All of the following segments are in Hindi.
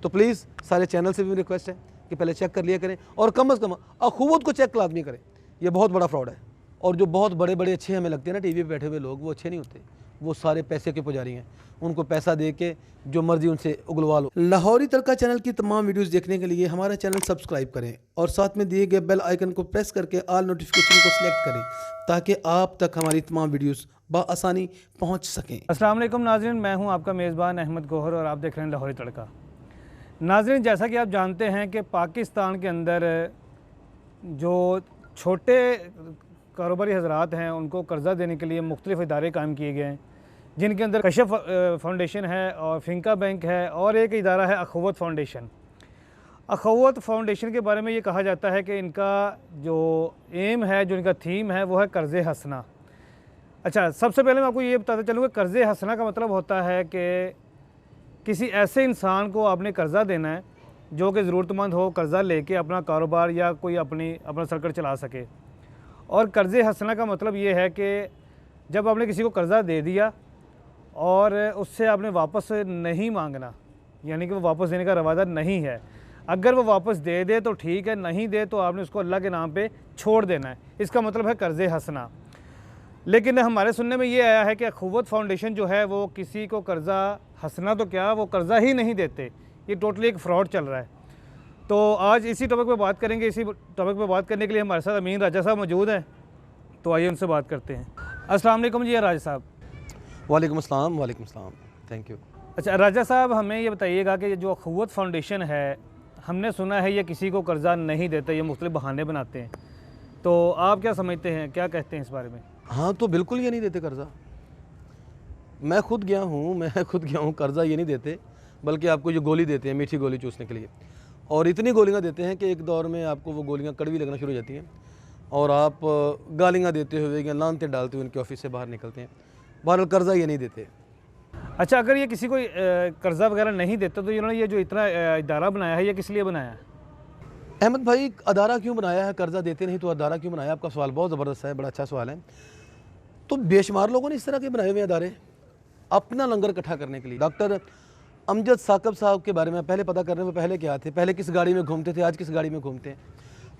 तो प्लीज़ सारे चैनल से भी रिक्वेस्ट है कि पहले चेक कर लिया करें, और कम अज़ कम अखुवत को चेक लाजमी करें। ये बहुत बड़ा फ्रॉड है। और जो बहुत बड़े बड़े अच्छे हमें लगते हैं ना टीवी पे बैठे हुए लोग, वो अच्छे नहीं होते, वो सारे पैसे के पुजारी हैं। उनको पैसा दे के जो मर्जी उनसे उगलवा लो। लाहौरी तड़का चैनल की तमाम वीडियोस देखने के लिए हमारा चैनल सब्सक्राइब करें और साथ में दिए गए बेल आइकन को प्रेस करके ऑल नोटिफिकेशन को सिलेक्ट करें ताकि आप तक हमारी तमाम वीडियोस बआसानी पहुंच सकें। अस्सलाम वालेकुम नाज़रीन, मैं हूं आपका मेज़बान अहमद गौहर और आप देख रहे हैं लाहौरी तड़का। नाज़रीन, जैसा कि आप जानते हैं कि पाकिस्तान के अंदर जो छोटे कारोबारी हज़रात हैं उनको कर्ज़ा देने के लिए मुख्तलिफ़ इदारे कायम किए गए हैं, जिनके अंदर कशफ फाउंडेशन है और फिंका बैंक है और एक इदारा है अखुवत फाउंडेशन। अखुवत फाउंडेशन के बारे में ये कहा जाता है कि इनका जो एम है, जो इनका थीम है, वो है कर्ज़े हंसना। अच्छा, सबसे पहले मैं आपको ये बताता चलूँ कि कर्ज़े हंसना का मतलब होता है कि किसी ऐसे इंसान को आपने कर्ज़ा देना है जो कि ज़रूरतमंद हो, कर्ज़ा लेके अपना कारोबार या कोई अपना सर्कल चला सके। और कर्ज़े हंसना का मतलब ये है कि जब आपने किसी को कर्ज़ा दे दिया और उससे आपने वापस नहीं मांगना, यानी कि वो वापस देने का रवादा नहीं है। अगर वो वापस दे दे तो ठीक है, नहीं दे तो आपने उसको अल्लाह के नाम पे छोड़ देना है। इसका मतलब है कर्ज़े हंसना। लेकिन हमारे सुनने में ये आया है कि अखुवत फाउंडेशन जो है वो किसी को कर्ज़ा हंसना तो क्या, वो कर्ज़ा ही नहीं देते। ये टोटली एक फ़्रॉड चल रहा है। तो आज इसी टॉपिक पे बात करेंगे। इसी टॉपिक पे बात करने के लिए हमारे साथ अमीन राजा साहब मौजूद हैं, तो आइए उनसे बात करते हैं। अस्सलाम वालेकुम जी राजा साहब। वालेकुम अस्सलाम। वालेकुम अस्सलाम, थैंक यू। अच्छा राजा साहब, हमें ये बताइएगा कि जो अखुवत फाउंडेशन है, हमने सुना है ये किसी को कर्ज़ा नहीं देते, ये मुख्तलिफ बहाने बनाते हैं, तो आप क्या समझते हैं, क्या कहते हैं इस बारे में? हाँ, तो बिल्कुल ये नहीं देते कर्ज़ा। मैं खुद गया हूँ कर्ज़ा ये नहीं देते, बल्कि आपको जो गोली देते हैं, मीठी गोली चूसने के लिए, और इतनी गोलियाँ देते हैं कि एक दौर में आपको वो गोलियाँ कड़वी लगना शुरू हो जाती हैं और आप गालियाँ देते हुए या लानते डालते हुए उनके ऑफिस से बाहर निकलते हैं। बहरहाल कर्ज़ा ये नहीं देते। अच्छा, अगर ये किसी को कर्ज़ा वगैरह नहीं देता तो इन्होंने ये जो इतना इदारा बनाया है, ये किस लिए बनाया है? अहमद भाई, अदारा क्यों बनाया है? कर्ज़ा देते नहीं तो अदारा क्यों बनाया? आपका सवाल बहुत ज़बरदस्त है, बड़ा अच्छा सवाल है। तो बेशुमार लोगों ने इस तरह के बनाए हुए अदारे अपना लंगर इकट्ठा करने के लिए। डॉक्टर अमजद साकब साहब के बारे में पहले पता करने में पहले क्या थे, पहले किस गाड़ी में घूमते थे, आज किस गाड़ी में घूमते हैं।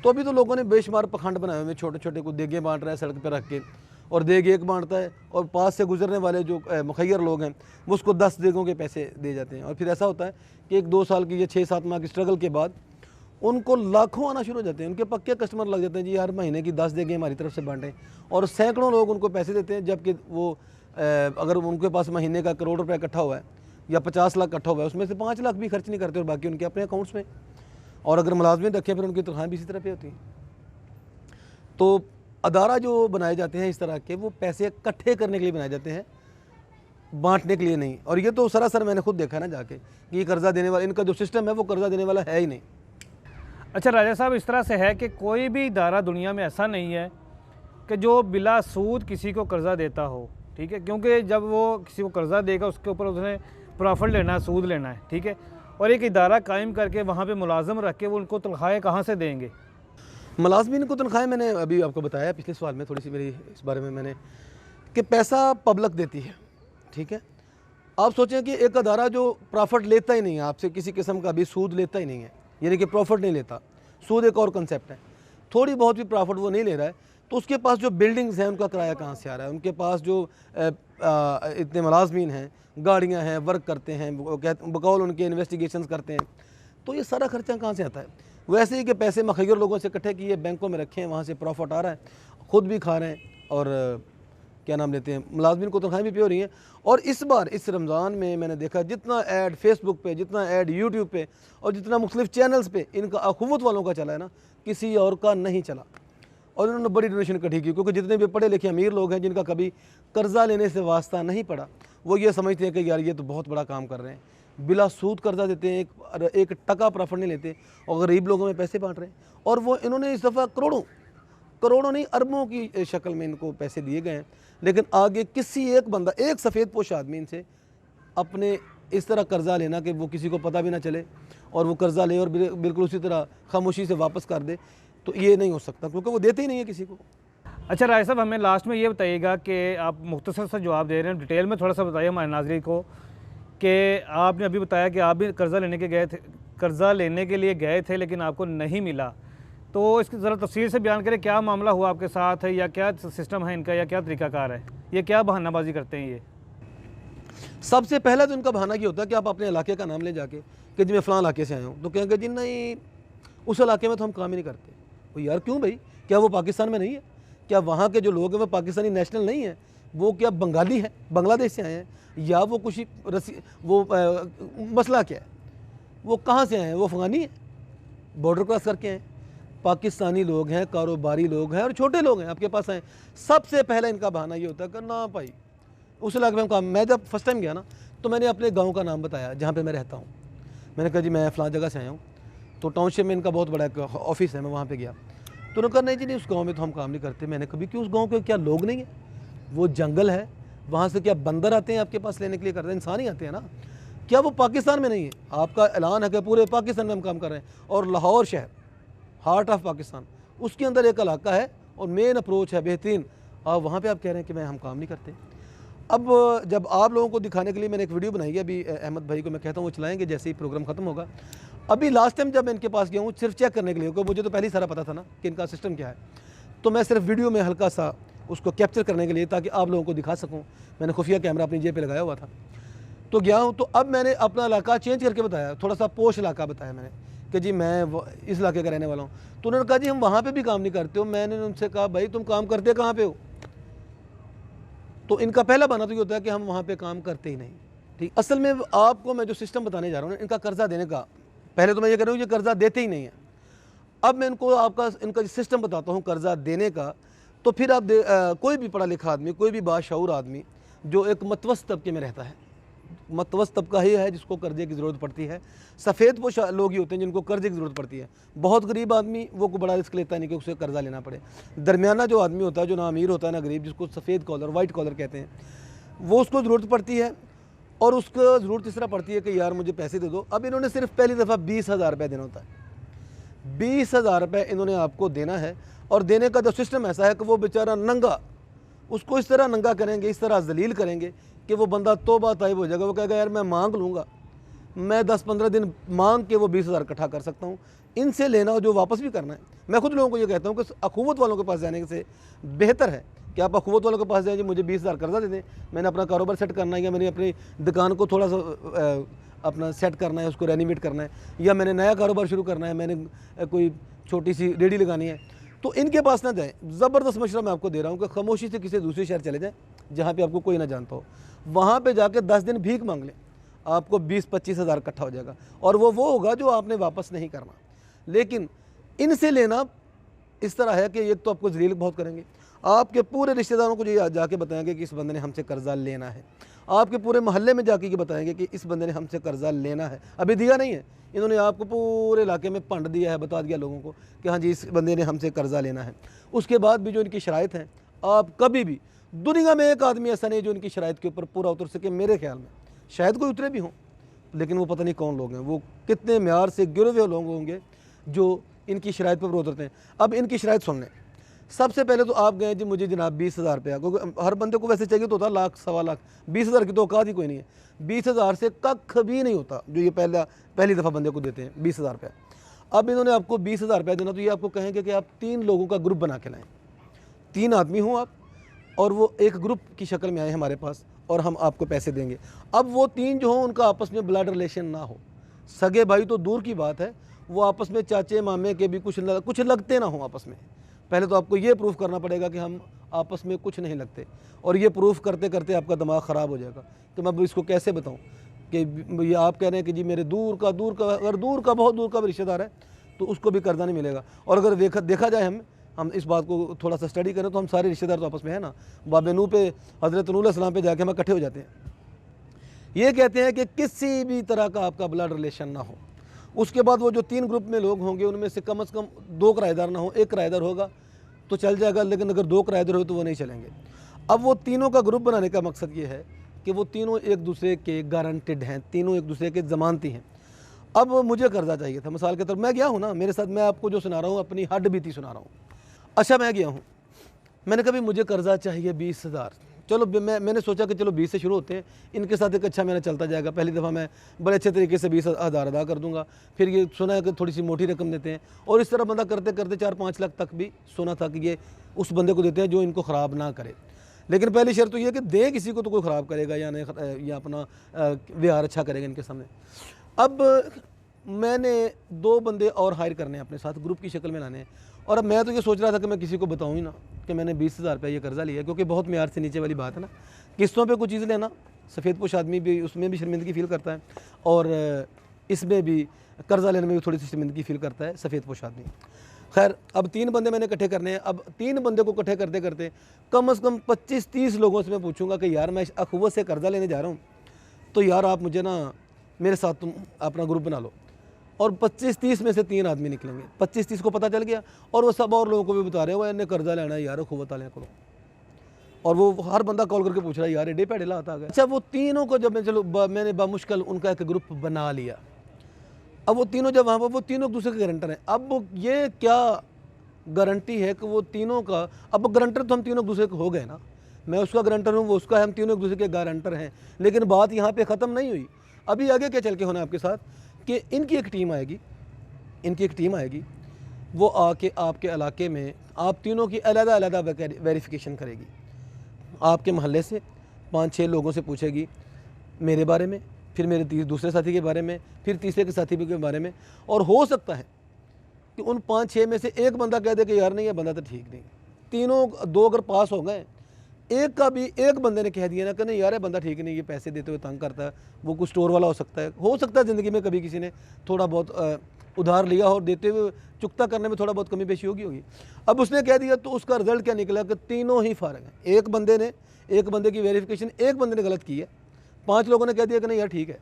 तो अभी तो लोगों ने बेशुमार पखंड बनाए हुए, छोटे छोटे को देगे बांट रहा है सड़क पर रख के, और देग एक बांटता है और पास से गुजरने वाले जो मुखैर लोग हैं वो उसको 10 देगों के पैसे दे जाते हैं। और फिर ऐसा होता है कि 1-2 साल की या 6-7 माह की स्ट्रगल के बाद उनको लाखों आना शुरू हो जाते हैं। उनके पक्के कस्टमर लग जाते हैं, जी हर महीने की 10 देगें हमारी तरफ से बांटें, और सैकड़ों लोग उनको पैसे देते हैं। जबकि वो अगर उनके पास महीने का करोड़ रुपये इकट्ठा हुआ है या 50 लाख इकट्ठा हुआ है, उसमें से 5 लाख भी खर्च नहीं करते और बाकी उनके अपने अकाउंट्स में। और अगर मुलाजमिन रखें फिर उनकी तनख्वाहें भी इसी तरह पे होती हैं। तो अदारा जो बनाए जाते हैं इस तरह के, वो पैसे इकट्ठे करने के लिए बनाए जाते हैं, बांटने के लिए नहीं। और ये तो सरासर मैंने खुद देखा ना जाके कि ये कर्ज़ा देने वाला, इनका जो सिस्टम है वो कर्ज़ा देने वाला है ही नहीं। अच्छा राजा साहब, इस तरह से है कि कोई भी इदारा दुनिया में ऐसा नहीं है कि जो बिला सूद किसी को कर्ज़ा देता हो, ठीक है? क्योंकि जब वो किसी को कर्ज़ा देगा उसके ऊपर उसने प्रॉफिट लेना है, सूद लेना है, ठीक है? और एक इदारा कायम करके वहाँ पे मुलाजम रख के वो उनको तनख्वाहें कहाँ से देंगे? मुलाजमीन को तनख्वाहें मैंने अभी आपको बताया पिछले सवाल में, थोड़ी सी मेरी इस बारे में मैंने, कि पैसा पब्लिक देती है, ठीक है? आप सोचें कि एक अदारा जो प्रॉफिट लेता ही नहीं है आपसे, किसी किस्म का भी सूद लेता ही नहीं है, यानी कि प्रॉफिट नहीं लेता, सूद एक और कंसेप्ट है, थोड़ी बहुत भी प्रॉफिट वो नहीं ले रहा है, तो उसके पास जो बिल्डिंग्स हैं उनका किराया कहाँ से आ रहा है? उनके पास जो इतने मुलाजमीन हैं, गाड़ियाँ हैं, वर्क करते हैं, बकौल उनके इन्वेस्टिगेशंस करते हैं, तो ये सारा खर्चा कहाँ से आता है? वैसे ही कि पैसे मुखैर लोगों से इकट्ठे किए, बैंकों में रखे हैं, वहाँ से प्रॉफिट आ रहा है, ख़ुद भी खा रहे हैं और क्या नाम लेते हैं, मुलाजमीन को तनख्वाहें भी पे हो रही हैं। और इस बार इस रमज़ान में मैंने देखा जितना ऐड फेसबुक पे, जितना ऐड यूट्यूब पे और जितना मुख्तलिफ चैनल्स पे इनका अखुवत वालों का चला है ना, किसी और का नहीं चला। और इन्होंने बड़ी डोनेशन इकट्ठी की, क्योंकि जितने भी पढ़े लिखे अमीर लोग हैं जिनका कभी कर्ज़ा लेने से वास्ता नहीं पड़ा, वो ये समझते हैं कि यार ये तो बहुत बड़ा काम कर रहे हैं, बिला सूद कर्ज़ा देते हैं, एक टका प्रॉफिट नहीं लेते और गरीब लोगों में पैसे बांट रहे हैं। और वो इन्होंने इस दफ़ा करोड़ों नहीं अरबों की शक्ल में इनको पैसे दिए गए हैं। लेकिन आगे किसी एक बंदा, एक सफ़ेद पोश आदमी इनसे अपने इस तरह कर्ज़ा लेना कि वो किसी को पता भी ना चले और वो कर्ज़ा ले और बिल्कुल उसी तरह खामोशी से वापस कर दे, तो ये नहीं हो सकता, क्योंकि वो देते ही नहीं है किसी को। अच्छा राय साहब, हमें लास्ट में ये बताइएगा कि आप मुख्तसर सा जवाब दे रहे हैं, डिटेल में थोड़ा सा बताइए हमारे नाज़रीन को कि आपने अभी बताया कि आप भी कर्ज़ा लेने के लिए गए थे लेकिन आपको नहीं मिला, तो इसकी ज़रा तफसील से बयान करें, क्या मामला हुआ आपके साथ है या क्या सिस्टम है इनका या क्या तरीक़ाकार है, ये क्या बहानाबाजी करते हैं ये? सबसे पहला तो इनका बहाना ये होता है कि आप अपने इलाके का नाम ले जाके कि जी मैं फ़लाँ इलाके से आया हूँ, तो कहेंगे जी नहीं उस इलाके में तो हम काम ही नहीं करते। तो यार क्यों भाई, क्या वो पाकिस्तान में नहीं है? क्या वहाँ के जो लोग हैं वो पाकिस्तानी नेशनल नहीं है? वो क्या बंगाली है, बांग्लादेश से आए हैं, या वो कुछ मसला क्या है, वो कहाँ से आए हैं? वो अफ़गानी है, बॉर्डर क्रॉस करके आए, पाकिस्तानी लोग हैं, कारोबारी लोग हैं और छोटे लोग हैं आपके पास आए। सबसे पहले इनका बहाना ये होता है कि ना भाई उस इलाके में हम काम। मैं जब फर्स्ट टाइम गया ना तो मैंने अपने गांव का नाम बताया जहाँ पे मैं रहता हूँ। मैंने कहा जी मैं फ़लाँ जगह से आया हूँ, तो टाउनशिप में इनका बहुत बड़ा एक ऑफिस है, मैं वहाँ पे गया तो उन्होंने कहा नहीं जी नहीं उस गांव में तो हम काम नहीं करते। मैंने कभी क्यों, उस गांव के क्या लोग नहीं है, वो जंगल है, वहाँ से क्या बंदर आते हैं आपके पास लेने के लिए करते हैं? इंसान ही आते हैं ना, क्या वो पाकिस्तान में नहीं है? आपका ऐलान है कि पूरे पाकिस्तान में हम काम कर रहे हैं, और लाहौर शहर हार्ट ऑफ पाकिस्तान उसके अंदर एक इलाका है और मेन अप्रोच है बेहतरीन, और वहाँ पर आप कह रहे हैं कि मैं हम काम नहीं करते। अब जब आप लोगों को दिखाने के लिए मैंने एक वीडियो बनाई है, अभी अहमद भाई को मैं कहता हूँ वो चलाएंगे जैसे ही प्रोग्राम ख़त्म होगा। अभी लास्ट टाइम जब मैं इनके पास गया हूँ सिर्फ चेक करने के लिए, क्योंकि मुझे तो पहले ही सारा पता था ना कि इनका सिस्टम क्या है, तो मैं सिर्फ वीडियो में हल्का सा उसको कैप्चर करने के लिए ताकि आप लोगों को दिखा सकूँ। मैंने खुफिया कैमरा अपनी जेब पे लगाया हुआ था, तो गया हूँ। तो अब मैंने अपना इलाका चेंज करके बताया, थोड़ा सा पोश इलाका बताया मैंने कि जी मैं इस इलाके का रहने वाला हूँ। तो उन्होंने कहा जी हम वहाँ पर भी काम नहीं करते हो। मैंने उनसे कहा भाई तुम काम करते कहाँ पर हो? तो इनका पहला बहाना तो ये होता है कि हम वहाँ पे काम करते ही नहीं। ठीक, असल में आपको मैं जो सिस्टम बताने जा रहा हूँ इनका कर्जा देने का, पहले तो मैं ये कह रहा हूँ ये कर्जा देते ही नहीं है। अब मैं इनको इनका सिस्टम बताता हूँ कर्जा देने का, तो फिर आप कोई भी पढ़ा लिखा आदमी, कोई भी बाशऊर आदमी जो एक मतवस्त तबके में रहता है, मतवस्त तबका ही है जिसको कर्जे की ज़रूरत पड़ती है। सफ़ेद पोश लोग ही होते हैं जिनको कर्जे की ज़रूरत पड़ती है। बहुत गरीब आदमी वो को बड़ा रिस्क लेता है नहीं कि उसे कर्जा लेना पड़े। दरमियाना जो आदमी होता है, जो ना अमीर होता है ना गरीब, जिसको सफ़ेद कॉलर वाइट कॉलर कहते हैं, वो उसको ज़रूरत पड़ती है, और उसको ज़रूरत इस तरह पड़ती है कि यार मुझे पैसे दे दो। अब इन्होंने सिर्फ पहली दफ़ा 20,000 रुपये देना होता है। 20,000 रुपये इन्होंने आपको देना है, और देने का जो सिस्टम ऐसा है कि वो बेचारा नंगा, उसको इस तरह नंगा करेंगे, इस तरह जलील करेंगे कि वो बंदा तौबा ताइब हो जाएगा। वो कहेगा यार मैं मांग लूँगा, मैं 10-15 दिन मांग के वो 20,000 इकट्ठा कर सकता हूँ। इनसे लेना और जो वापस भी करना है। मैं खुद लोगों को ये कहता हूँ कि अखुवत वालों के पास जाने से बेहतर है कि आप अखुवत वालों के पास जाएं, मुझे 20,000 कर्जा दे दें, मैंने अपना कारोबार सेट करना है, या मैंने अपनी दुकान को थोड़ा सा अपना सेट करना है, उसको रेनोवेट करना है, या मैंने नया कारोबार शुरू करना है, मैंने कोई छोटी सी रेडी लगानी है, तो इनके पास ना जाएं। ज़बरदस्त मशवरा मैं आपको दे रहा हूँ कि खामोशी से किसी दूसरे शहर चले जाएं जहाँ पे आपको कोई ना जानता हो। वहाँ पे जाके 10 दिन भीख मांग लें, आपको 20-25 हज़ार इकट्ठा हो जाएगा, और वो होगा जो आपने वापस नहीं करना। लेकिन इनसे लेना इस तरह है कि एक तो आपको जलील बहुत करेंगे, आपके पूरे रिश्तेदारों को ये जाके बताएंगे कि इस बंदे ने हमसे कर्जा लेना है, आपके पूरे मोहल्ले में जाके ये बताएंगे कि इस बंदे ने हमसे कर्जा लेना है, अभी दिया नहीं है, इन्होंने आपको पूरे इलाके में पंड दिया है, बता दिया लोगों को कि हाँ जी इस बंदे ने हमसे कर्जा लेना है। उसके बाद भी जो इनकी शराइत हैं, आप कभी भी दुनिया में एक आदमी ऐसा नहीं जो इनकी शराइत के ऊपर पूरा उतर सके। मेरे ख्याल में शायद कोई उतरे भी हों, लेकिन वो पता नहीं कौन लोग हैं, वो कितने म्यार से गिरे हुए लोग होंगे जो इनकी शराइत पर उतरते हैं। अब इनकी शराइत सुन लें। सबसे पहले तो आप गए जी मुझे जनाब 20,000 रुपया, क्योंकि हर बंदे को वैसे चाहिए तो होता लाख सवा लाख, 20,000 की तो औकात ही कोई नहीं है। 20,000 से कख भी नहीं होता जो ये पहली दफ़ा बंदे को देते हैं 20,000 रुपया। अब इन्होंने आपको 20,000 रुपया देना, तो ये आपको कहेंगे कि आप 3 लोगों का ग्रुप बना के लाएँ, 3 आदमी हों आप, और वो एक ग्रुप की शक्ल में आए हमारे पास, और हम आपको पैसे देंगे। अब वो 3 जो हों उनका आपस में ब्लड रिलेशन ना हो, सगे भाई तो दूर की बात है, वो आपस में चाचे मामे के भी कुछ लगते ना हों आपस में। पहले तो आपको ये प्रूफ करना पड़ेगा कि हम आपस में कुछ नहीं लगते, और ये प्रूफ करते करते आपका दिमाग ख़राब हो जाएगा कि मैं अब इसको कैसे बताऊं कि ये आप कह रहे हैं कि जी मेरे दूर का अगर दूर का बहुत दूर का भी रिश्तेदार है तो उसको भी कर्जा नहीं मिलेगा। और अगर देखा जाए हम इस बात को थोड़ा सा स्टडी करें तो हम सारे रिश्तेदार तो आपस में है ना, बाब नूह पे हज़रत नूह अलैहिस्सलाम पे जाके हम इकट्ठे हो जाते हैं। ये कहते हैं कि किसी भी तरह का आपका ब्लड रिलेशन ना हो। उसके बाद वो जो 3 ग्रुप में लोग होंगे उनमें से कम 2 किराएदार ना हो, 1 किराएदार होगा तो चल जाएगा, लेकिन अगर 2 किराएदार हो तो वो नहीं चलेंगे। अब वो तीनों का ग्रुप बनाने का मकसद ये है कि वो तीनों एक दूसरे के गारंटेड हैं, तीनों एक दूसरे के ज़मानती हैं। अब मुझे कर्जा चाहिए था, मिसाल के तौर मैं गया हूँ ना, मेरे साथ मैं आपको जो सुना रहा हूँ अपनी हड्ड बीती सुना रहा हूँ। अच्छा मैं गया हूँ, मैंने कहा मुझे कर्जा चाहिए 20,000, चलो मैंने सोचा कि चलो 20 से शुरू होते हैं, इनके साथ एक अच्छा मेरा चलता जाएगा। पहली दफ़ा मैं बड़े अच्छे तरीके से 20,000 अदा कर दूंगा, फिर ये सुना है कि थोड़ी सी मोटी रकम देते हैं, और इस तरह बंदा करते करते 4-5 लाख तक भी सुना था कि ये उस बंदे को देते हैं जो इनको ख़राब ना करे। लेकिन पहली शर्त तो ये कि दें किसी को तो कोई ख़राब करेगा या नहीं, या अपना व्यवहार अच्छा करेगा इनके सामने। अब मैंने 2 बंदे और हायर करने हैं अपने साथ, ग्रुप की शक्ल में लाने हैं। और अब मैं तो ये सोच रहा था कि मैं किसी को बताऊँ ही ना कि मैंने 20,000 रुपये ये कर्ज़ा लिया, क्योंकि बहुत मेयार से नीचे वाली बात है ना। किस्तों पे कुछ चीज़ लेना, सफ़ेद पोश आदमी भी उसमें भी शर्मिंदगी फ़ील करता है, और इसमें भी कर्ज़ा लेने में भी थोड़ी सी शर्मिंदगी फ़ील करता है सफ़ेद पोश आदमी। खैर, अब 3 बंदे मैंने इकट्ठे करने हैं। अब 3 बंदे को इकट्ठे करते करते कम से कम 25-30 लोगों से मैं पूछूंगा कि यार मैं अखुवत से कर्ज़ा लेने जा रहा हूँ, तो यार आप मुझे ना मेरे साथ तुम अपना ग्रुप बना लो। और 25-30 में से 3 आदमी निकलेंगे। 25-30 को पता चल गया, और वो सब और लोगों को भी बता रहे हो इन्हें कर्ज़ा लेना है यार अखुवत वाले को। और वो हर बंदा कॉल करके पूछ रहा है यार एडे पैडे लाता आ गया। अच्छा, वो तीनों को जब मैंने बामुश्किल उनका एक ग्रुप बना लिया। अब वो तीनों जब वहाँ पर, वो तीनों एक दूसरे के गारंटर हैं। अब ये क्या गारंटी है कि वो तीनों का, अब गारंटर तो हम तीनों एक दूसरे के हो गए ना, मैं उसका गारंटर हूँ, वो उसका है, हम तीनों एक दूसरे के गारंटर हैं। लेकिन बात यहाँ पे ख़त्म नहीं हुई। अभी आगे क्या चल के होना आपके साथ कि इनकी एक टीम आएगी, वो आके आपके इलाके में आप तीनों की अलग-अलग वेरिफिकेशन करेगी। आपके मोहल्ले से 5-6 लोगों से पूछेगी मेरे बारे में, फिर मेरे दूसरे साथी के बारे में, फिर तीसरे के साथी के बारे में। और हो सकता है कि उन 5-6 में से एक बंदा कह दे कि यार नहीं, ये बंदा तो ठीक नहीं। तीनों 2 अगर पास हो गए, एक बंदे ने कह दिया ना कि नहीं यार ये बंदा ठीक नहीं, ये पैसे देते हुए तंग करता है, वो कुछ स्टोर वाला हो सकता है ज़िंदगी में कभी किसी ने थोड़ा बहुत उधार लिया और देते हुए चुकता करने में थोड़ा बहुत कमी पेशी होगी। अब उसने कह दिया, तो उसका रिजल्ट क्या निकला कि तीनों ही फारग हैं। एक बंदे की वेरिफिकेशन एक बंदे ने गलत की है, 5 लोगों ने कह दिया कि नहीं यार ठीक है,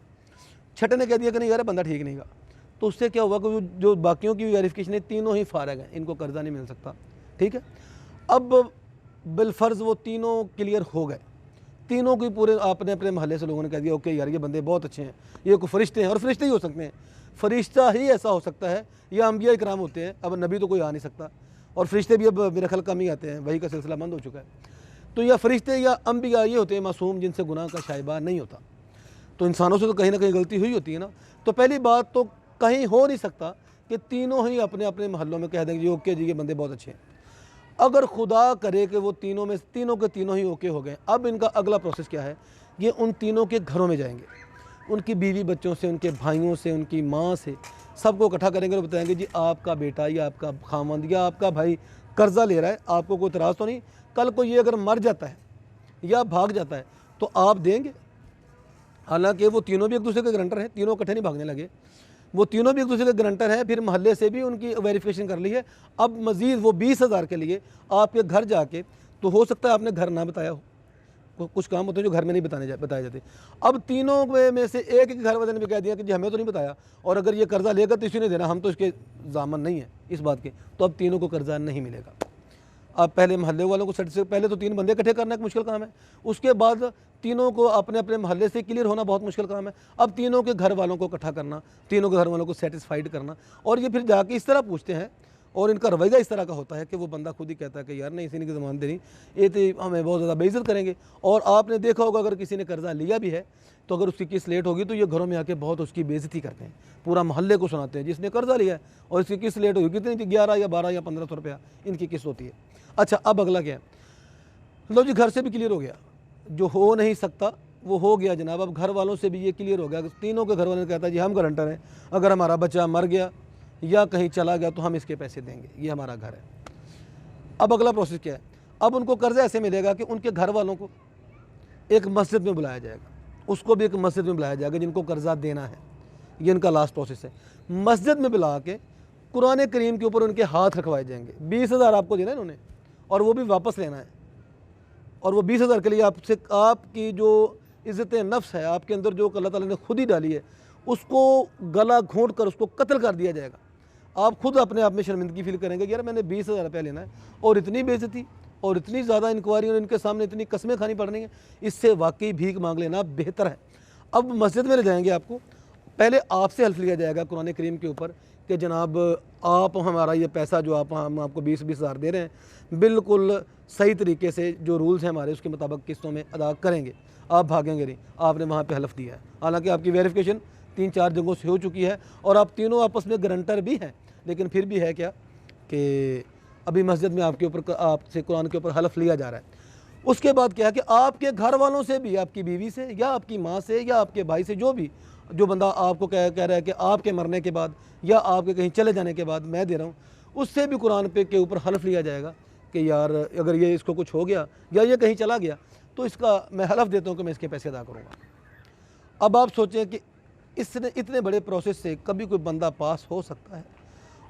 6 ने कह दिया कि नहीं यार बंदा ठीक नहीं का। तो उससे क्या हुआ कि जो बाकियों की वेरिफिकेशन है तीनों ही फारग हैं, इनको कर्जा नहीं मिल सकता। ठीक है, अब बिलफर्ज वो तीनों क्लियर हो गए। तीनों की पूरे आपने अपने मोहल्ले से लोगों ने कह दिया ओके यार ये बंदे बहुत अच्छे हैं, ये कोई फरिश्ते हैं, और फरिश्ते ही हो सकते हैं, फरिश्ता ही ऐसा हो सकता है, या अम्बिया इकराम होते हैं। अब नबी तो कोई आ नहीं सकता, और फरिश्ते भी अब मेरा ख्याल कम ही आते हैं, वही का सिलसिला बंद हो चुका है। तो या फरिश्ते या अम्बिया ये होते हैं मासूम, जिनसे गुनाह का शाइबा नहीं होता। तो इंसानों से तो कहीं ना कहीं गलती हुई होती है ना। तो पहली बात तो कहीं हो नहीं सकता कि तीनों ही अपने अपने मोहल्लों में कह देंगे जी ओके जी ये बंदे बहुत अच्छे हैं। अगर खुदा करे कि वो तीनों के तीनों ही ओके हो गए, अब इनका अगला प्रोसेस क्या है, ये उन तीनों के घरों में जाएंगे, उनकी बीवी बच्चों से, उनके भाइयों से, उनकी माँ से, सबको इकट्ठा करेंगे और बताएंगे जी आपका बेटा या आपका खामंद या आपका भाई कर्जा ले रहा है, आपको कोई इतराज़ तो नहीं, कल को ये अगर मर जाता है या भाग जाता है तो आप देंगे। हालांकि वो तीनों भी एक दूसरे के गारंटर हैं, तीनों इकट्ठे नहीं भागने लगे, वो तीनों भी एक दूसरे के गारंटर हैं। फिर मोहल्ले से भी उनकी वेरिफिकेशन कर ली है। अब मज़ीद वो 20,000 के लिए आपके घर जाके, तो हो सकता है आपने घर ना बताया हो, कुछ काम होते हैं जो घर में नहीं बताए जाते। अब तीनों में से एक घर वाले ने भी कह दिया कि जी हमें तो नहीं बताया, और अगर ये कर्जा लेगा तो इसी ने देना, हम तो इसके ज़ामन नहीं है इस बात के, तो अब तीनों को कर्जा नहीं मिलेगा। अब पहले मोहल्ले वालों को सर्टिफिकेट, पहले तो 3 बंदे इकट्ठे करना एक मुश्किल काम है, उसके बाद तीनों को अपने अपने मोहल्ले से क्लियर होना बहुत मुश्किल काम है। अब तीनों के घर वालों को इकट्ठा करना, तीनों के घर वालों को सेटिस्फाइड करना, और ये फिर जाके इस तरह पूछते हैं, और इनका रवैया इस तरह का होता है कि वो बंदा खुद ही कहता है कि यार नहीं, इसी की ज़मानत देनी, ये तो हमें बहुत ज़्यादा बेइज्जत करेंगे। और आपने देखा होगा अगर किसी ने कर्जा लिया भी है तो अगर उसकी किस्त लेट होगी तो ये घरों में आके बहुत उसकी बेइज्जती करते हैं, पूरा मोहल्ले को सुनाते हैं जिसने कर्जा लिया है और इसकी किस्त लेट होगी, कितनी 11 या 12 या 1500 रुपया इनकी किस्त होती है। अच्छा, अब अगला क्या है, लो जी घर से भी क्लियर हो गया, जो हो नहीं सकता वो हो गया जनाब। अब घर वालों से भी ये क्लियर हो गया, तीनों के घर वालों ने कहता है जी हम गारंटर हैं, अगर हमारा बच्चा मर गया या कहीं चला गया तो हम इसके पैसे देंगे, ये हमारा घर है। अब अगला प्रोसेस क्या है, अब उनको कर्जा ऐसे मिलेगा कि उनके घर वालों को एक मस्जिद में बुलाया जाएगा, उसको भी एक मस्जिद में बुलाया जाएगा जिनको कर्जा देना है, ये इनका लास्ट प्रोसेस है। मस्जिद में बुला के कुरान करीम के ऊपर उनके हाथ रखवाए जाएंगे। 20,000 आपको देना है इन्होंने, और वो भी वापस लेना है, और वो 20,000 के लिए आपसे आपकी जो इज़्ज़त नफ्स है आपके अंदर जो अल्लाह ताला ने खुद ही डाली है, उसको गला घोंट कर उसको कत्ल कर दिया जाएगा। आप खुद अपने आप में शर्मिंदगी फील करेंगे कि यार मैंने 20,000 रुपया लेना है और इतनी बेइज्जती और इतनी ज़्यादा इंक्वायरी और इनके सामने इतनी कस्में खानी पड़ रही हैं, इससे वाकई भीख मांग लेना बेहतर है। अब मस्जिद में ले जाएंगे आपको, पहले आपसे हल्फ लिया जाएगा कुरान करीम के ऊपर कि जनाब आप हमारा ये पैसा जो हम आपको 20-20 हज़ार दे रहे हैं बिल्कुल सही तरीके से जो रूल्स हैं हमारे उसके मुताबिक किस्तों में अदा करेंगे, आप भागेंगे नहीं। आपने वहाँ पे हल्फ दिया है, हालांकि आपकी वेरिफिकेशन 3-4 जगहों से हो चुकी है और आप तीनों आपस में गारंटर भी हैं, लेकिन फिर भी है क्या कि अभी मस्जिद में आपके ऊपर आपसे कुरान के ऊपर हल्फ लिया जा रहा है। उसके बाद क्या है कि आपके घर वालों से भी, आपकी बीवी से या आपकी माँ से या आपके भाई से, जो बंदा आपको कह रहा है कि आपके मरने के बाद या आपके कहीं चले जाने के बाद मैं दे रहा हूँ, उससे भी कुरान पे के ऊपर हल्फ लिया जाएगा कि यार अगर ये इसको कुछ हो गया या ये कहीं चला गया तो इसका मैं हल्फ देता हूँ कि मैं इसके पैसे अदा करूँगा। अब आप सोचें कि इतने बड़े प्रोसेस से कभी कोई बंदा पास हो सकता है,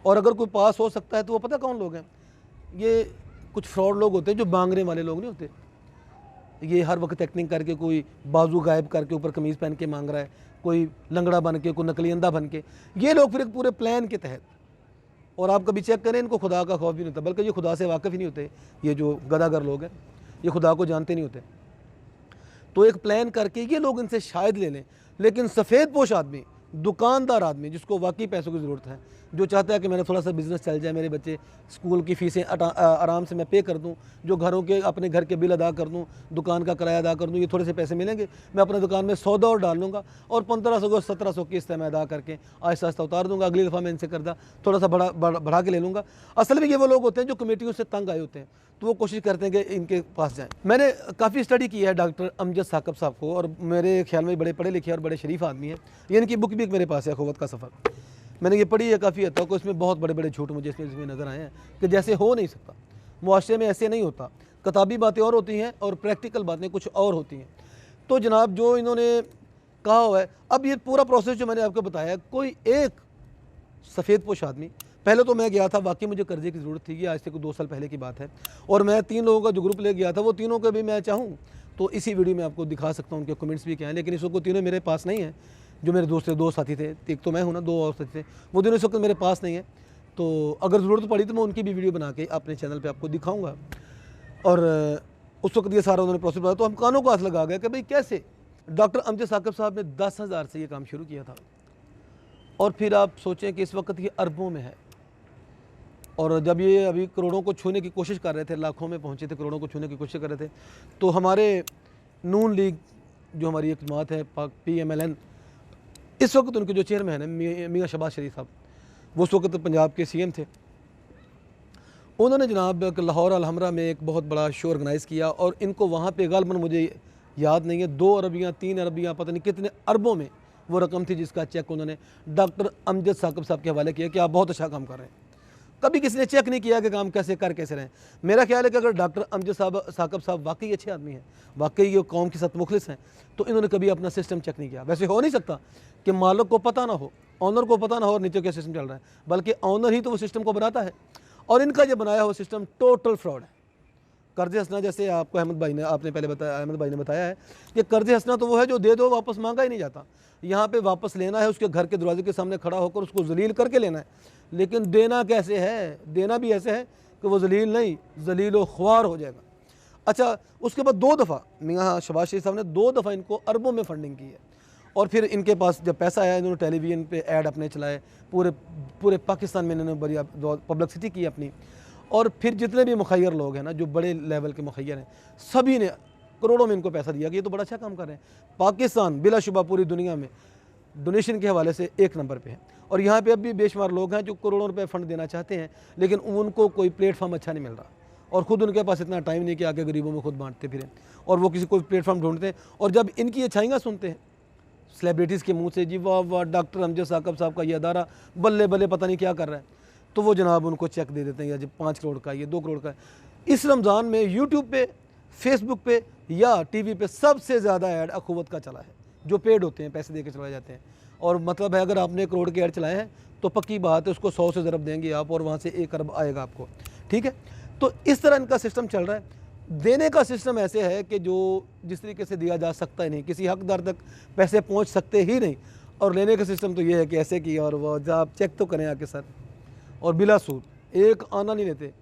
और अगर कोई पास हो सकता है तो वो पता कौन लोग हैं? ये कुछ फ्रॉड लोग होते हैं जो मांगने वाले लोग नहीं होते। ये हर वक्त एक्टिंग करके कोई बाजू गायब करके ऊपर कमीज़ पहन के मांग रहा है, कोई लंगड़ा बन के, कोई नकली अंधा बन के, ये लोग फिर एक पूरे प्लान के तहत, और आप कभी चेक करें इनको खुदा का खौफ भी नहीं होता, बल्कि ये खुदा से वाकिफ़ ही नहीं होते। ये जो गदागर लोग हैं ये खुदा को जानते नहीं होते, तो एक प्लान करके ये लोग इनसे शायद ले लें। लेकिन सफ़ेद पोश आदमी, दुकानदार आदमी जिसको वाकई पैसों की ज़रूरत है, जो चाहता है कि मेरा थोड़ा सा बिज़नेस चल जाए, मेरे बच्चे स्कूल की फ़ीसें आराम से मैं पे कर दूं, जो घरों के अपने घर के बिल अदा कर दूं, दुकान का किराया अदा कर दूं, ये थोड़े से पैसे मिलेंगे, मैं अपने दुकान में सौदा और डाल लूँगा और 1500 को 1700 किस्त मैं अदा करके आहिस्ता आहिस्ता उतार दूँगा। अगली दफ़ा मैं इनसे कर्जा थोड़ा सा बढ़ा के ले लूँगा। असल में ये वो लोग होते हैं जो कमेटियों से तंग आए होते हैं, तो वो कोशिश करते हैं कि इनके पास जाएँ। मैंने काफ़ी स्टडी की है डॉक्टर अमजद साकब साहब को, और मेरे ख्याल में बड़े पढ़े लिखे और बड़े शरीफ आदमी हैं। ये इनकी बुक भी मेरे पास है, अखुवत का सफ़र, मैंने ये पढ़ी है काफ़ी हद तक। इसमें बहुत बड़े बड़े झूठ मुझे इसमें नज़र आए हैं कि जैसे हो नहीं सकता, मुआशरे में ऐसे नहीं होता, किताबी बातें और होती हैं और प्रैक्टिकल बातें कुछ और होती हैं। तो जनाब जो इन्होंने कहा हुआ है, अब ये पूरा प्रोसेस जो मैंने आपको बताया, कोई एक सफ़ेद पोश आदमी, पहले तो मैं गया था, वाकई मुझे कर्जे की ज़रूरत थी, आज से कोई 2 साल पहले की बात है, और मैं 3 लोगों का जो ग्रुप ले गया था, वो तीनों के भी मैं चाहूँ तो इसी वीडियो में आपको दिखा सकता हूँ, उनके कमेंट्स भी क्या हैं, लेकिन इस वक्त तीनों मेरे पास नहीं हैं। जो मेरे दूसरे 2 साथी थे, एक तो मैं हूँ ना, 2 और साथी थे, वो दोनों इस वक्त मेरे पास नहीं है। तो अगर ज़रूरत पड़ी तो मैं उनकी भी वीडियो बना के अपने चैनल पे आपको दिखाऊंगा। और उस वक्त ये सारा उन्होंने प्रोसेस बताया, तो हम कानों को हाथ लगा गया कि भाई कैसे डॉक्टर अमजद साकब साहब ने 10,000 से ये काम शुरू किया था, और फिर आप सोचें कि इस वक्त ये अरबों में है, और जब ये अभी करोड़ों को छूने की कोशिश कर रहे थे, लाखों में पहुँचे थे, करोड़ों को छूने की कोशिश कर रहे थे, तो हमारे नून लीग जो हमारी एक जमात है PMLN, इस वक्त उनके जो चेयरमैन हैं मियाँ शहबाज शरीफ साहब, वो उस वक्त पंजाब के CM थे, उन्होंने जनाब लाहौर अलहमरा में एक बहुत बड़ा शो ऑर्गेनाइज़ किया, और इनको वहाँ पे गालबन मुझे याद नहीं है 2 अरबियाँ 3 अरबियाँ पता नहीं कितने अरबों में वो रकम थी जिसका चेक उन्होंने डॉक्टर अमजद साकब साहब के हवाले किया कि आप बहुत अच्छा काम कर रहे हैं। कभी किसी ने चेक नहीं किया कि काम कैसे रहे हैं। मेरा ख्याल है कि अगर डॉक्टर अमजद साकब साहब वाकई अच्छे आदमी हैं, वाकई ये कौम के साथ मुखलिस हैं, तो इन्होंने कभी अपना सिस्टम चेक नहीं किया। वैसे हो नहीं सकता कि मालिक को पता ना हो, ऑनर को पता ना हो और नीचे क्या सिस्टम चल रहा है, बल्कि ऑनर ही तो वो सिस्टम को बनाता है, और इनका जो बनाया हुआ सिस्टम टोटल फ्रॉड है। कर्ज हंसना, जैसे आपको अहमद भाई ने बताया है कि कर्ज हंसना तो वो है जो दे दो वापस मांगा ही नहीं जाता। यहाँ पे वापस लेना है, उसके घर के दरवाजे के सामने खड़ा होकर उसको जलील करके लेना है, लेकिन देना कैसे है? देना भी ऐसे है कि वो जलील नहीं, जलील व ख्वार हो जाएगा। अच्छा, उसके बाद 2 दफ़ा मियाँ शहबाज शरीफ साहब ने 2 दफ़ा इनको अरबों में फंडिंग की है, और फिर इनके पास जब पैसा आया, इन्होंने टेलीविज़न पे ऐड अपने चलाए, पूरे पाकिस्तान में इन्होंने बड़ी पब्लिसिटी की अपनी, और फिर जितने भी मुखैर लोग हैं ना, जो बड़े लेवल के मुखैर हैं, सभी ने करोड़ों में इनको पैसा दिया कि ये तो बड़ा अच्छा काम कर रहे हैं। पाकिस्तान बिलाशुबा पूरी दुनिया में डोनेशन के हवाले से 1 नंबर पे है, और यहाँ पे अब भी बेशुमार लोग हैं जो करोड़ों रुपए फंड देना चाहते हैं, लेकिन उनको कोई प्लेटफॉर्म अच्छा नहीं मिल रहा, और ख़ुद उनके पास इतना टाइम नहीं कि आके गरीबों में खुद बांटते फिरें, और वो किसी कोई प्लेटफॉर्म ढूंढते हैं, और जब इनकी अच्छाइयाँ सुनते हैं सेलिब्रिटीज़ के मुँह से, जी वाह वाह डॉक्टर अमजद साकब साहब का ये अदारा बल्ले बल्ले पता नहीं क्या कर रहा है, तो वो जनाब उनको चेक दे देते हैं, या जब 5 करोड़ का, ये 2 करोड़ का। इस रमज़ान में यूट्यूब पे, फेसबुक पे या टीवी पे सबसे ज़्यादा ऐड अखुवत का चला है, जो पेड होते हैं, पैसे दे के चलाए जाते हैं, और मतलब है अगर आपने 1 करोड़ के ऐड चलाए हैं तो पक्की बात है उसको 100 से ज़रब देंगे आप, और वहाँ से 1 अरब आएगा आपको, ठीक है। तो इस तरह इनका सिस्टम चल रहा है। देने का सिस्टम ऐसे है कि जो जिस तरीके से दिया जा सकता ही नहीं, किसी हकदार तक पैसे पहुँच सकते ही नहीं, और लेने का सिस्टम तो ये है कि ऐसे की, और वो जब आप चेक तो करें आके सर, और बिला सूद, 1 आना नहीं लेते।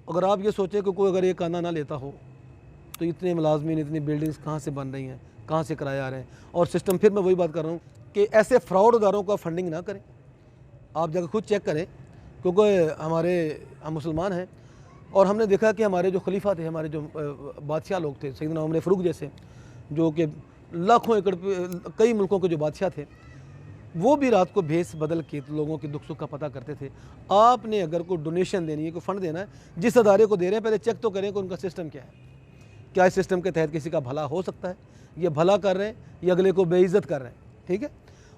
अगर आप ये सोचें कि कोई अगर 1 आना ना लेता हो तो इतने मुलाजमीन, इतनी बिल्डिंग्स कहाँ से बन रही हैं, कहाँ से किराए आ रहे हैं, और सिस्टम, फिर मैं वही बात कर रहा हूँ कि ऐसे फ्रॉडदारों का फंडिंग ना करें। आप जाकर खुद चेक करें, क्योंकि हम मुसलमान हैं और हमने देखा कि हमारे जो खलीफा थे, हमारे जो बादशाह लोग थे, सैयदना उमर फ़ारूक जैसे, जो कि लाखों एकड़ पे कई मुल्कों के जो बादशाह थे, वो भी रात को भेस बदल के लोगों के दुख सुख का पता करते थे। आपने अगर कोई डोनेशन देनी है, कोई फ़ंड देना है, जिस अदारे को दे रहे हैं पहले चेक तो करें कि उनका सिस्टम क्या है, क्या इस सिस्टम के तहत किसी का भला हो सकता है, ये भला कर रहे हैं या अगले को बेइज्जत कर रहे हैं। ठीक है।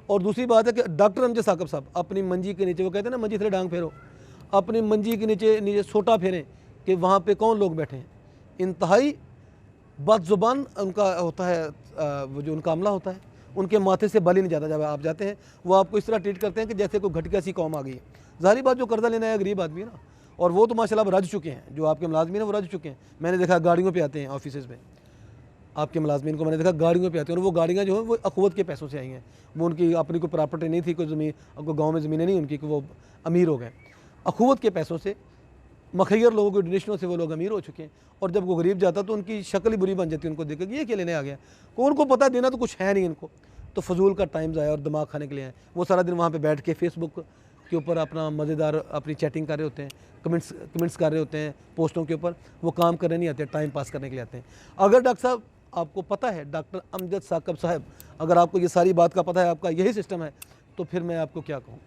और दूसरी बात है कि डॉक्टर अमजद साकब साहब अपनी मंजी के नीचे, वो कहते हैं ना मंजी थले डांग फेरो, अपनी मंजी के नीचे सोटा फेरें कि वहाँ पे कौन लोग बैठे हैं। इंतहाई बदजुबान उनका होता है, वो जो उनका अमला होता है, उनके माथे से बल ही नहीं जाता। जब आप जाते हैं वो आपको इस तरह ट्रीट करते हैं कि जैसे कोई घटिया सी कौम आ गई है। ज़ाहिर बात, जो कर्जा लेना है गरीब आदमी है ना, और वो तो माशाल्लाह रज चुके हैं, जो आपके मुलाजमीन हैं वो रज चुके हैं। मैंने देखा गाड़ियों पे आते हैं ऑफिस में, आपके मुलाजमीन को मैंने देखा गाड़ियों पे आते हैं, और वो गाड़ियाँ जो हैं वो अखवत के पैसों से आई हैं। वो उनकी अपनी कोई प्रॉपर्टी नहीं थी, कोई ज़मीन, कोई गाँव में ज़मीनें नहीं उनकी कि वो अमीर हो गए। अखवत के पैसों से, मखैर लोगों के डोनेशनों से वो लोग अमीर हो चुके हैं। और जब वो गरीब जाता तो उनकी शक्ल ही बुरी बन जाती है, उनको देख के ये क्या लेने आ गया। उनको पता देना तो कुछ है नहीं इनको, तो फजूल का टाइम ज़ाया और दिमाग खाने के लिए आए। वो सारा दिन वहाँ पे बैठ के फेसबुक के ऊपर अपना मज़ेदार अपनी चैटिंग कर रहे होते हैं, कमेंट्स कर रहे होते हैं पोस्टों के ऊपर। वो काम करने नहीं आते, टाइम पास करने के लिए आते हैं। अगर डॉक्टर साहब आपको पता है, डॉक्टर अमजद साकब साहब, अगर आपको ये सारी बात का पता है, आपका यही सिस्टम है, तो फिर मैं आपको क्या कहूँ।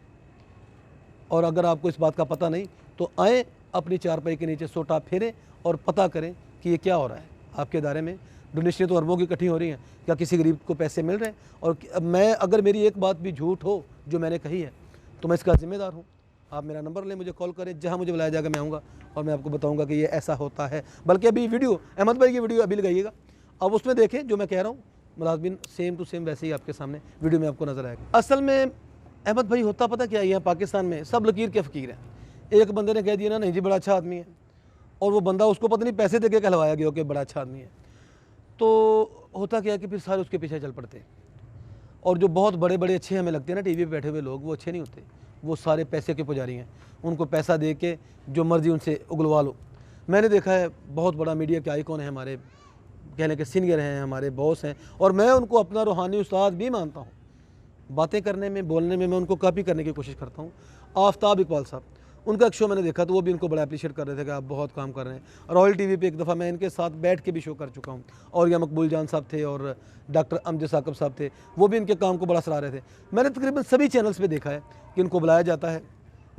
और अगर आपको इस बात का पता नहीं तो आए, अपनी चारपाई के नीचे सोटा फेरें और पता करें कि ये क्या हो रहा है आपके इदारे में। डोनेशन तो अरबों की इकट्ठी हो रही हैं, क्या किसी गरीब को पैसे मिल रहे हैं। और मैं, अगर मेरी एक बात भी झूठ हो जो मैंने कही है, तो मैं इसका ज़िम्मेदार हूँ। आप मेरा नंबर लें, मुझे कॉल करें, जहाँ मुझे बुलाया जाएगा मैं आऊँगा और मैं आपको बताऊँगा कि ये ऐसा होता है। बल्कि अभी वीडियो, अहमद भाई की वीडियो अभी लगाइएगा, अब उसमें देखें जो मैं कह रहा हूँ, मुलाजमीन सेम टू सेम वैसे ही आपके सामने वीडियो में आपको नज़र आएगा। असल में अहमद भाई होता पता क्या है, यहाँ पाकिस्तान में सब लकीर के फ़कीर हैं। एक बंदे ने कह दिया ना, नहीं जी बड़ा अच्छा आदमी है, और वो बंदा उसको पता नहीं पैसे दे के कहलवाया गया कि बड़ा अच्छा आदमी है, तो होता क्या है कि फिर सारे उसके पीछे चल पड़ते हैं। और जो बहुत बड़े बड़े अच्छे हमें लगते हैं ना टीवी पे बैठे हुए लोग, वो अच्छे नहीं होते, वो सारे पैसे के पुजारी हैं। उनको पैसा दे के जो मर्ज़ी उनसे उगलवा लो। मैंने देखा है, बहुत बड़ा मीडिया के आइकॉन है, हमारे कहने के सीनियर हैं, हमारे बॉस हैं, और मैं उनको अपना रूहानी उस्ताद भी मानता हूँ। बातें करने में, बोलने में मैं उनको कॉपी करने की कोशिश करता हूँ। आफ्ताब इकबाल साहब, उनका एक शो मैंने देखा तो वो भी उनको बड़ा अप्रिशिएट कर रहे थे कि आप बहुत काम कर रहे हैं। रॉयल टीवी पे एक दफ़ा मैं इनके साथ बैठ के भी शो कर चुका हूँ, और या मकबूल जान साहब थे और डॉक्टर अमजद साकब साहब थे, वो भी इनके काम को बड़ा सराह रहे थे। मैंने तकरीबन सभी चैनल्स पे देखा है कि इनको बुलाया जाता है,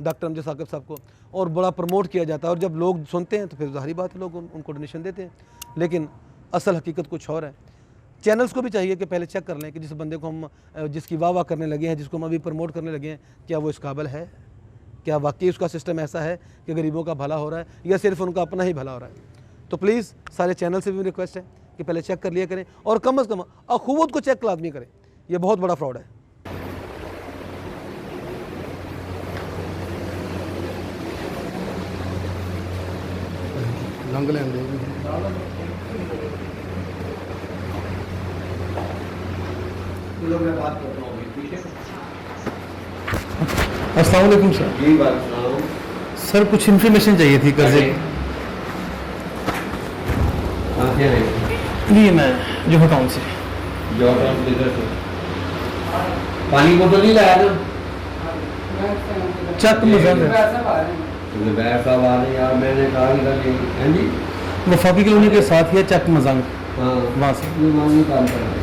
डॉक्टर अमजद साकब साहब को, और बड़ा प्रमोट किया जाता है। और जब लोग सुनते हैं तो फिर ज़ाहिर बात है लोग उनको डोनेशन देते हैं, लेकिन असल हकीकत कुछ और है। चैनल्स को भी चाहिए कि पहले चेक कर लें कि जिस बंदे को हम, जिसकी वाह करने लगे हैं, जिसको हम अभी प्रमोट करने लगे हैं, क्या वो इस काबिल है, क्या वाकई उसका सिस्टम ऐसा है कि गरीबों का भला हो रहा है या सिर्फ उनका अपना ही भला हो रहा है। तो प्लीज़ सारे चैनल से भी रिक्वेस्ट है कि पहले चेक कर लिया करें, और कम अज़ कम अखुवत को चेक लाजमी करें। ये बहुत बड़ा फ्रॉड है। अस्सलाम वालेकुम सर। जी बात सर कुछ इन्फॉर्मेशन चाहिए थी कर्जे लिए, मैं जो टाउन से पानी बोतल नहीं लाया ना, चक मजाक बैर साहब आ रहे यार, मैंने कहा कि हाँ जी वफाकी कॉलोनी के साथ ही है चक मजाक, हाँ वहाँ से ये वहाँ नहीं काम कर रहे,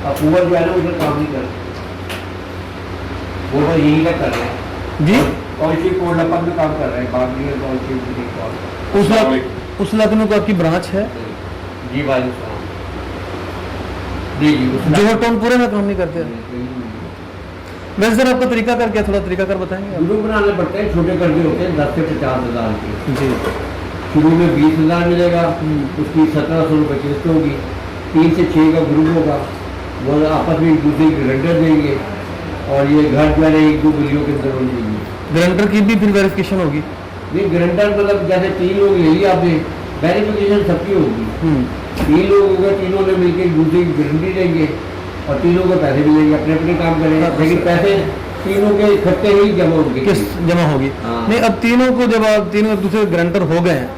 अब ऊपर जो है ना उधर काम नहीं कर रहे, वो तो यही का कर रहे हैं जी। टाउनशिप कोडलपत में काम कर रहे हैं, बाकी टाउनशिप उस इलाके में कोई आपकी ब्रांच है? जी भाई जी जी जोहर टाउन पूरे में काम नहीं करते? वैसे सर आपका तरीका कर क्या, थोड़ा तरीका कर बताएंगे आप? ग्रुप बनाने पड़ते हैं, छोटे कर्जे होते हैं 10 से 50,000 के। जी। शुरू में 20,000 मिलेगा, उसकी 1700 रुपये किस्त होगी, 3 से 6 का ग्रुप होगा, वो आपस में एक दूसरे की गारंटर देंगे, और ये घर जो है 1-2 गलियों के अंदर हो जाएंगे। गारंटर की भी फिर वेरिफिकेशन होगी? नहीं, गारंटर मतलब जैसे 3 लोग ले लिया आपने, वेरिफिकेशन सबकी होगी। 3 लोग हो गए, तीनों ने मिलकर एक दूसरे की गारंटी देंगे और तीनों को पैसे मिलेंगे, अपने अपने काम करेंगे, लेकिन पैसे तीनों के इकट्ठे ही जमा होंगे। किस्त जमा होगी। हाँ। नहीं, अब तीनों को जब आप तीनों एक दूसरे गारंटर हो गए हैं,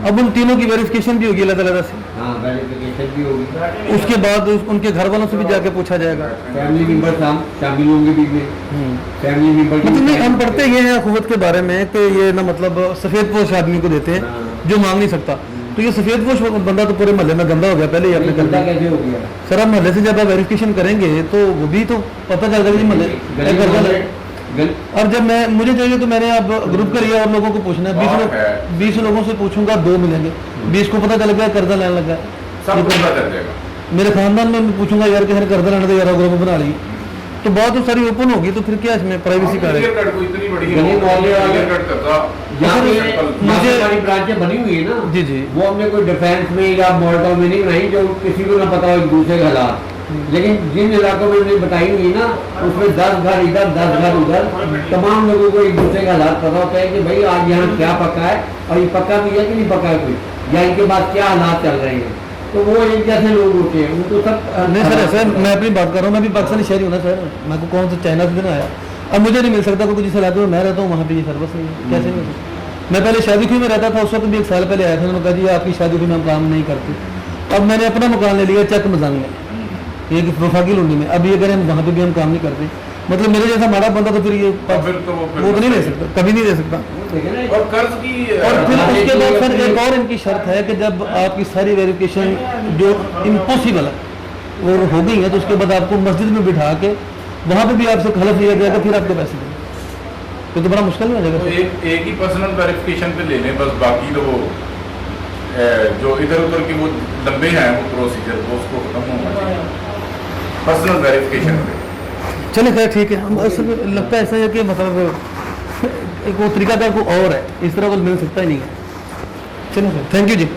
अब उन तीनों की वेरिफिकेशन भी होगी अलग-अलग से। हाँ, वेरिफिकेशन भी होगी। उसके बाद उनके घर वालों से भी जाके पूछा जाएगा। फैमिली मेंबर शामिल होंगे भी में, फैमिली मेंबर मतलब नहीं, हम पढ़ते ये हैं अखुवत के बारे में कि ये ना मतलब सफेद पोश आदमी को देते हैं जो मांग नहीं सकता। तो ये सफेद पोश बंदा तो पूरे मोहल्ले में गंदा हो गया पहले ही आपने कर गंदा दिया। कैसे हो गया? सर आप मोहल्ले से जब आप वेरिफिकेशन करेंगे तो वो भी तो पता चल जाएगा कि मोहल्ले। और जब मैं मुझे चाहिए तो मैंने अब ग्रुप कर लिया और लोगों को पूछना है, 20 लोगों से पूछूंगा 2 मिलेंगे, 20 को पता चल गया कर्जा लेने लगा, सब पता चल जाएगा। मेरे खानदान में मैं पूछूंगा यार किसी ने कर्जा लेने तो यार ग्रुप बना ली, तो बात तो सारी ओपन होगी, तो फिर क्या इसमें प्राइवेसी का है। इतनी बड़ी गली मोहल्ले वाले यहाँ पे मुझे- हमारी ब्रांचें बनी हुई है ना, जी जी वो हमने कोई डिफेंस में या मॉडल में नहीं बनाई जो किसी को ना पता हो एक दूसरे के हालात। लेकिन जिन इलाकों में हमने बताई हुई ना, उसमें 10 घर इधर 10 घर उधर, तमाम लोगों को एक दूसरे का हालात पता होता है कि भाई आज यहाँ क्या पका है और ये पक्का भी है कि नहीं पका है कोई, या इनके बाद क्या हालात चल रहे हैं। तो वो एक जैसे लोग होते हैं, उनको सब नहीं सर, ऐसा मैं अपनी बात कर रहा हूँ, मैं भी पाकिस्तानी शहरी हूँ ना सर, मैं को कौन सा चाइना से दिन आया, अब मुझे नहीं मिल सकता क्योंकि जिस इलाके में मैं रहता हूँ वहाँ पे ये सर्विस नहीं है, कैसे मिल सकता। मैं पहले शादी खुई में रहता था, उस वक्त भी 1 साल पहले आया था, उन्होंने कहा जी आपकी शादी खुई में हम काम नहीं करते। अब मैंने अपना मकान ले लिया चक मजान में, एक वफाकी लुंडी में, अब ये करें वहाँ पे भी हम काम नहीं करते, मतलब मेरे जैसा माड़ा बंदा तो फिर ये वो तो नहीं ले सकता, कभी नहीं ले सकता। और कर्ज की और फिर उसके बाद सर एक और इनकी शर्त है कि जब आपकी सारी वेरिफिकेशन जो इम्पॉसिबल है वो हो गई है, तो उसके बाद आपको मस्जिद में बिठा के वहाँ पे भी आपसे हलफ लिया जाएगा, फिर आपको पैसे देंगे, तो बड़ा मुश्किल नहीं हो तो जाएगा। एक ही पर्सनल वेरिफिकेशन पे ले लें बस, बाकी तो वो जो इधर उधर के वो लंबे हैं वो प्रोसीजर वो उसको खत्म होना चाहिए पर्सनल वेरिफिकेशन पे। चलिए खैर ठीक है, हम असल में लगता है ऐसा है कि मतलब एक वो तरीका का कोई और है, इस तरह को मिल सकता ही नहीं है। चलिए थैंक यू जी।